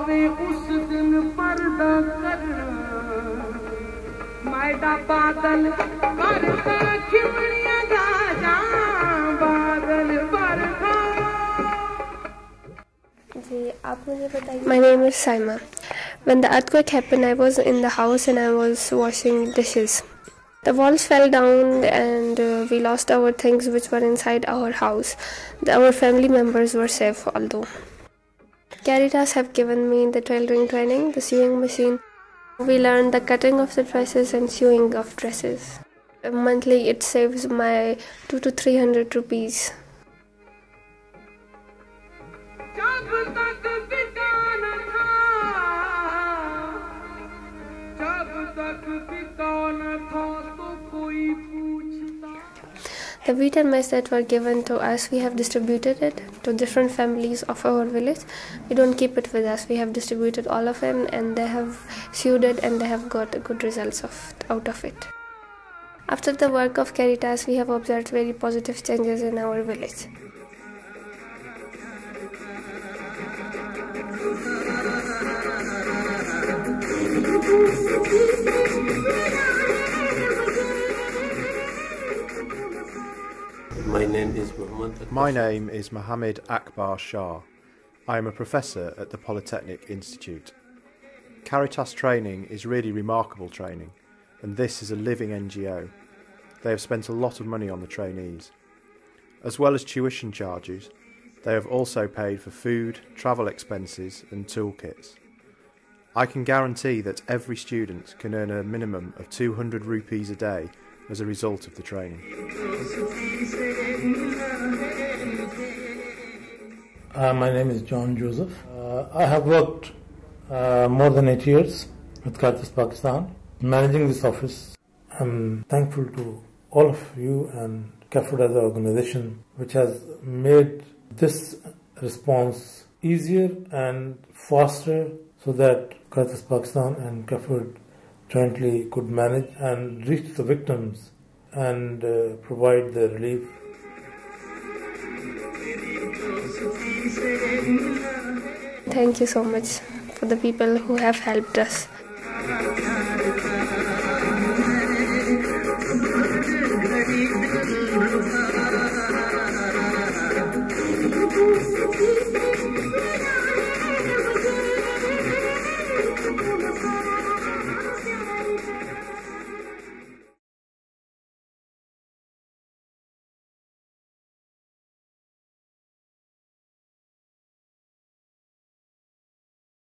आवे उस दिन पर्दा करना मैडा बादल कर खिमड़िया जा जा बादल बरखा। जी आप मुझे बताइए। My name is Saima. When the earthquake happened, I was in the house and I was washing dishes. The walls fell down and we lost our things which were inside our house. Our family members were safe although. Caritas have given me the tailoring training, the sewing machine. We learned the cutting of the dresses and sewing of dresses. Monthly it saves my 200 to 300 rupees. The wheat and maize that were given to us, we have distributed it to different families of our village. We don't keep it with us. We have distributed all of them and they have sewed it and they have got good results out of it. After the work of Caritas, we have observed very positive changes in our village. My name is Mohammed Akbar Shah. I am a professor at the Polytechnic Institute. Caritas training is really remarkable training, and this is a living NGO. They have spent a lot of money on the trainees. As well as tuition charges, they have also paid for food, travel expenses and toolkits. I can guarantee that every student can earn a minimum of 200 rupees a day as a result of the training. My name is John Joseph. I have worked more than 8 years with Caritas Pakistan, managing this office. I'm thankful to all of you and CAFOD as an organization which has made this response easier and faster so that Caritas Pakistan and CAFOD jointly could manage and reach the victims and provide the relief. Thank you so much for the people who have helped us.